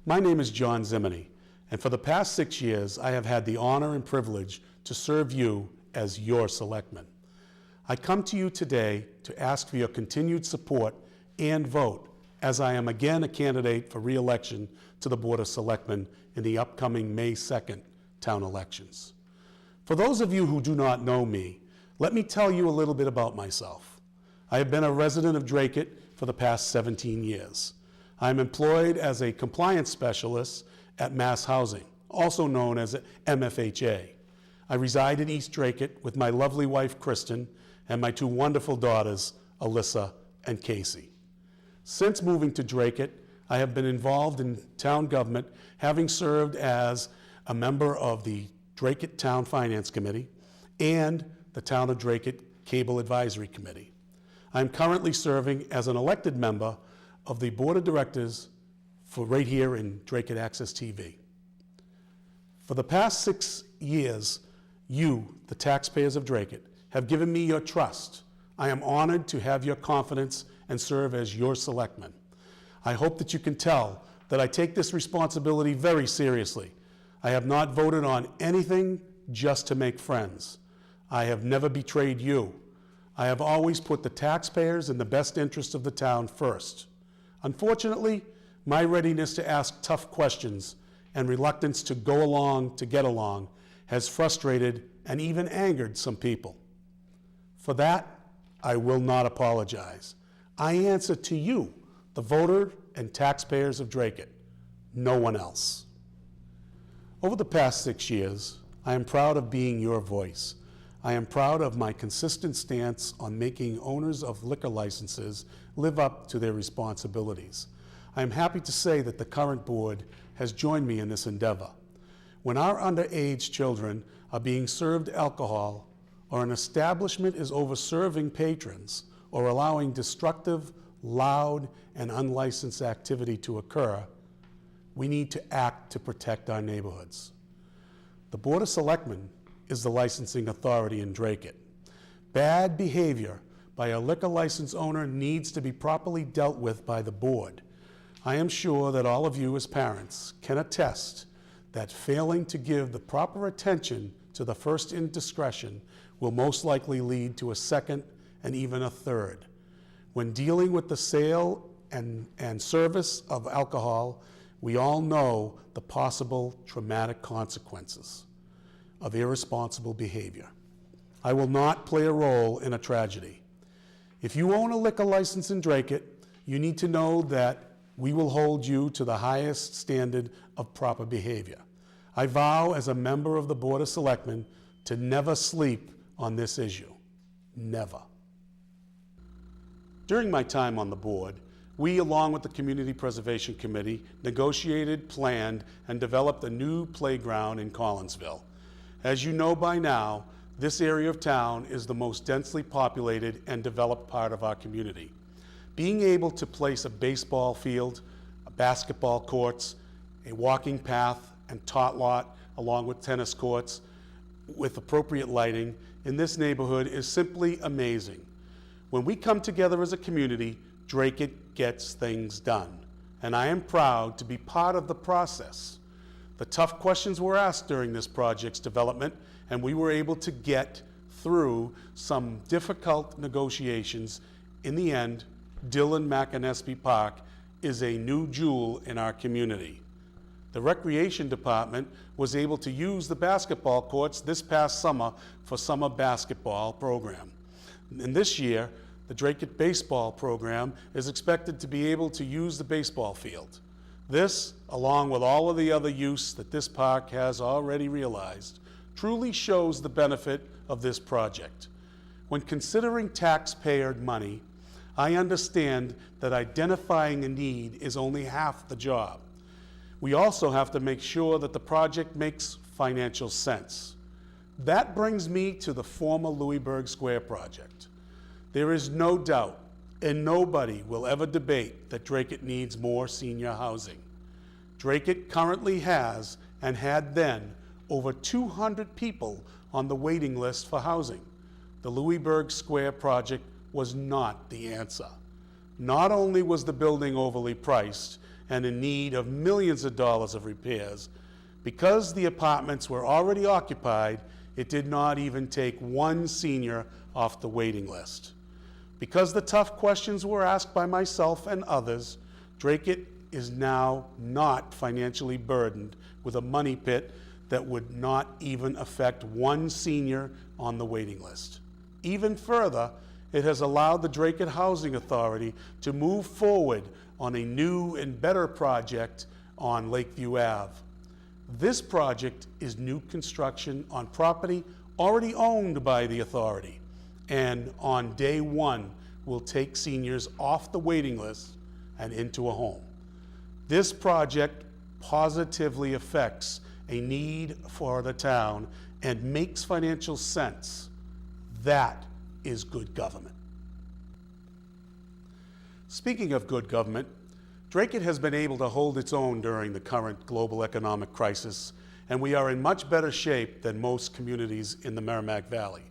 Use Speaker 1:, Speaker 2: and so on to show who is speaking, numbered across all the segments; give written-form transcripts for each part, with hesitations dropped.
Speaker 1: My name is John Zimini, and for the past 6 years, I have had the honor and privilege to serve you as your selectman. I come to you today to ask for your continued support and vote, as I am again a candidate for re-election to the Board of Selectmen in the upcoming May 2nd town elections. For those of you who do not know me, let me tell you a little bit about myself. I have been a resident of Dracut for the past 17 years. I'm employed as a compliance specialist at Mass Housing, also known as MFHA. I reside in East Dracut with my lovely wife, Kristen, and my 2 wonderful daughters, Alyssa and Casey. Since moving to Dracut, I have been involved in town government, having served as a member of the Dracut Town Finance Committee and the Town of Dracut Cable Advisory Committee. I'm currently serving as an elected member of the Board of Directors for right here in Dracut Access TV. For the past 6 years, you, the taxpayers of Dracut, have given me your trust. I am honored to have your confidence and serve as your selectman. I hope that you can tell that I take this responsibility very seriously. I have not voted on anything just to make friends. I have never betrayed you. I have always put the taxpayers and the best interest of the town first. Unfortunately, my readiness to ask tough questions and reluctance to go along to get along has frustrated and even angered some people. For that, I will not apologize. I answer to you, the voter and taxpayers of Dracut, no one else. Over the past 6 years, I am proud of being your voice. I am proud of my consistent stance on making owners of liquor licenses live up to their responsibilities. I am happy to say that the current board has joined me in this endeavor. When our underage children are being served alcohol, or an establishment is over-serving patrons, or allowing destructive, loud, and unlicensed activity to occur, we need to act to protect our neighborhoods. The Board of Selectmen is the licensing authority in Dracut. Bad behavior by a liquor license owner needs to be properly dealt with by the board. I am sure that all of you as parents can attest that failing to give the proper attention to the first indiscretion will most likely lead to a second and even a third. When dealing with the sale and service of alcohol, we all know the possible traumatic consequences of irresponsible behavior. I will not play a role in a tragedy. If you own a liquor license in Dracut, you need to know that we will hold you to the highest standard of proper behavior. I vow as a member of the Board of Selectmen to never sleep on this issue. Never. During my time on the board, we, along with the Community Preservation Committee, negotiated, planned, and developed a new playground in Collinsville. As you know by now, this area of town is the most densely populated and developed part of our community. Being able to place a baseball field, a basketball courts, a walking path and tot lot, along with tennis courts, with appropriate lighting in this neighborhood is simply amazing. When we come together as a community, Dracut gets things done, and I am proud to be part of the process. The tough questions were asked during this project's development, and we were able to get through some difficult negotiations. In the end, Dillon McAnesby Park is a new jewel in our community. The Recreation Department was able to use the basketball courts this past summer for summer basketball program. And this year, the Dracut baseball program is expected to be able to use the baseball field. This, along with all of the other use that this park has already realized, truly shows the benefit of this project. When considering taxpayer money, I understand that identifying a need is only half the job. We also have to make sure that the project makes financial sense. That brings me to the former Louisburg Square project. There is no doubt, and nobody will ever debate, that Dracut needs more senior housing. Dracut currently has, and had then, over 200 people on the waiting list for housing. The Louisburg Square project was not the answer. Not only was the building overly priced, and in need of millions of dollars of repairs. Because the apartments were already occupied, it did not even take one senior off the waiting list. Because the tough questions were asked by myself and others, Dracut is now not financially burdened with a money pit that would not even affect one senior on the waiting list. Even further, it has allowed the Dracut Housing Authority to move forward on a new and better project on Lakeview Ave. This project is new construction on property already owned by the authority, and on day one will take seniors off the waiting list and into a home. This project positively affects a need for the town and makes financial sense. That is good government. Speaking of good government, Dracut has been able to hold its own during the current global economic crisis, and we are in much better shape than most communities in the Merrimack Valley.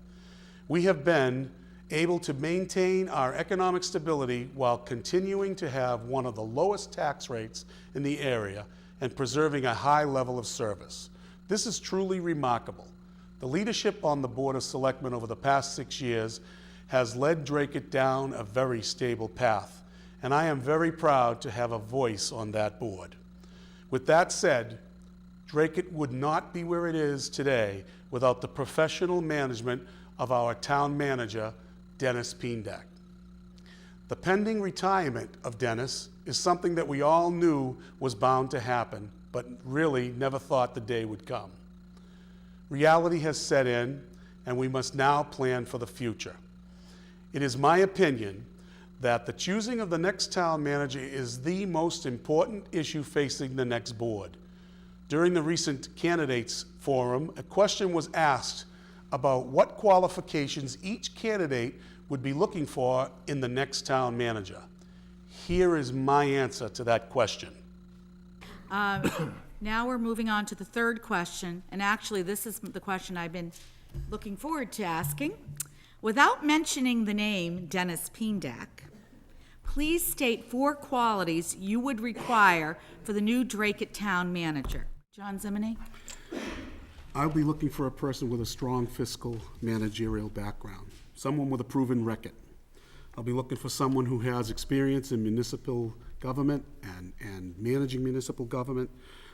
Speaker 1: We have been able to maintain our economic stability while continuing to have one of the lowest tax rates in the area and preserving a high level of service. This is truly remarkable. The leadership on the Board of Selectmen over the past 6 years has led Dracut down a very stable path, and I am very proud to have a voice on that board. With that said, Dracut would not be where it is today without the professional management of our town manager, Dennis Peendak. The pending retirement of Dennis is something that we all knew was bound to happen, but really never thought the day would come. Reality has set in, and we must now plan for the future. It is my opinion that the choosing of the next town manager is the most important issue facing the next board. During the recent candidates forum, a question was asked about what qualifications each candidate would be looking for in the next town manager. Here is my answer to that question.
Speaker 2: Now we're moving on to the third question, and actually this is the question I've been looking forward to asking. Without mentioning the name Dennis Peendak, please state 4 qualities you would require for the new Dracut town manager. John Zimini?
Speaker 1: I'll be looking for a person with a strong fiscal managerial background, someone with a proven record. I'll be looking for someone who has experience in municipal government and managing municipal government,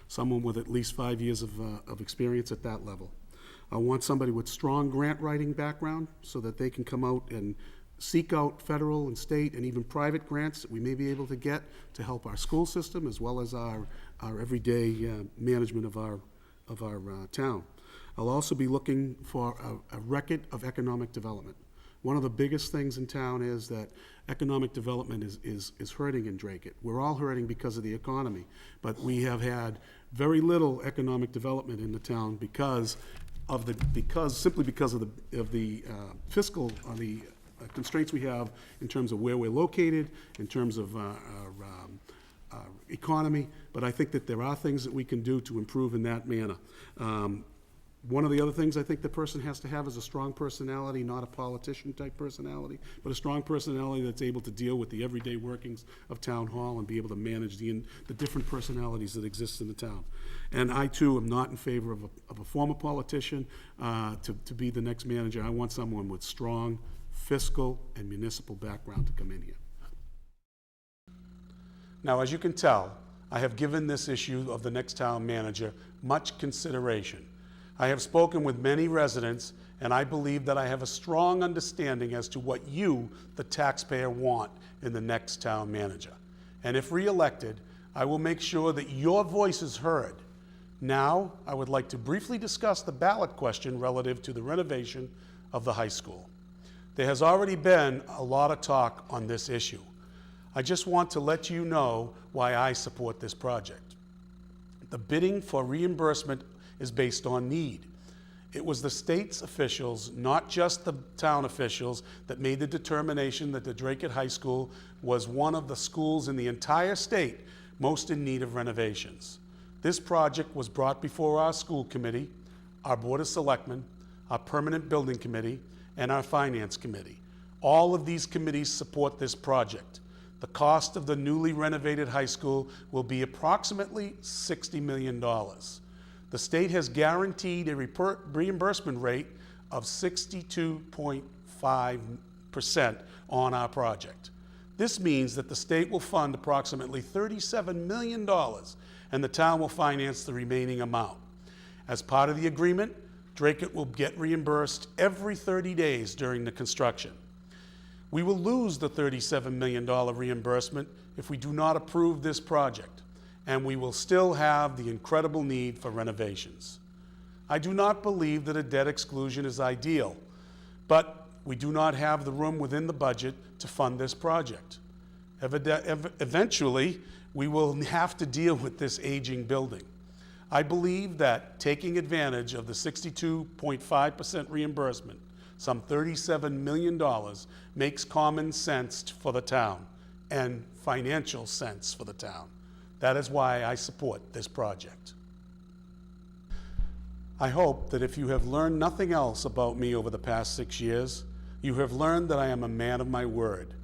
Speaker 1: someone with at least 5 years of experience at that level. I want somebody with strong grant writing background so that they can come out and seek out federal and state and even private grants that we may be able to get to help our school system as well as our everyday management of our town. I'll also be looking for a record of economic development. One of the biggest things in town is that economic development is hurting in Dracut. We're all hurting because of the economy, but we have had very little economic development in the town simply because of the fiscal constraints we have in terms of where we're located, in terms of our economy. But I think that there are things that we can do to improve in that manner. One of the other things I think the person has to have is a strong personality, not a politician type personality, but a strong personality that's able to deal with the everyday workings of town hall and be able to manage the different personalities that exist in the town. And I too am not in favor of a former politician to be the next manager. I want someone with strong fiscal and municipal background to come in here. Now, as you can tell, I have given this issue of the next town manager much consideration. I have spoken with many residents, and I believe that I have a strong understanding as to what you, the taxpayer, want in the next town manager. And if re-elected, I will make sure that your voice is heard. Now, I would like to briefly discuss the ballot question relative to the renovation of the high school. There has already been a lot of talk on this issue. I just want to let you know why I support this project. The bidding for reimbursement is based on need. It was the state's officials, not just the town officials, that made the determination that the Dracut High School was one of the schools in the entire state most in need of renovations. This project was brought before our school committee, our Board of Selectmen, our Permanent Building Committee, and our Finance Committee. All of these committees support this project. The cost of the newly renovated high school will be approximately $60 million. The state has guaranteed a reimbursement rate of 62.5% on our project. This means that the state will fund approximately $37 million and the town will finance the remaining amount. As part of the agreement, Dracut will get reimbursed every 30 days during the construction. We will lose the $37 million reimbursement if we do not approve this project, and we will still have the incredible need for renovations. I do not believe that a debt exclusion is ideal, but we do not have the room within the budget to fund this project. Eventually, we will have to deal with this aging building. I believe that taking advantage of the 62.5% reimbursement, some $37 million, makes common sense for the town and financial sense for the town. That is why I support this project. I hope that if you have learned nothing else about me over the past 6 years, you have learned that I am a man of my word.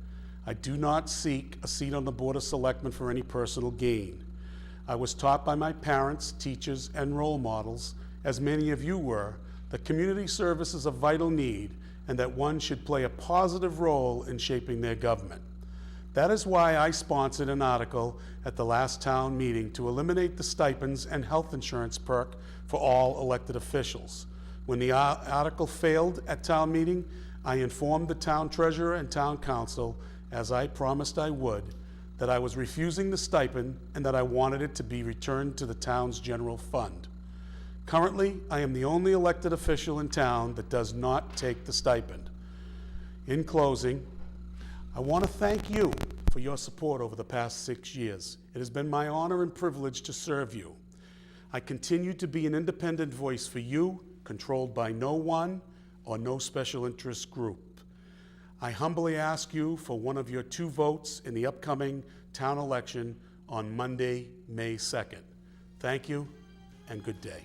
Speaker 1: I do not seek a seat on the Board of Selectmen for any personal gain. I was taught by my parents, teachers, and role models, as many of you were, that community service is a vital need and that one should play a positive role in shaping their government. That is why I sponsored an article at the last town meeting to eliminate the stipends and health insurance perk for all elected officials. When the article failed at town meeting, I informed the town treasurer and town council, as I promised I would, that I was refusing the stipend and that I wanted it to be returned to the town's general fund. Currently, I am the only elected official in town that does not take the stipend. In closing, I want to thank you for your support over the past 6 years. It has been my honor and privilege to serve you. I continue to be an independent voice for you, controlled by no one or no special interest group. I humbly ask you for one of your 2 votes in the upcoming town election on Monday, May 2nd. Thank you and good day.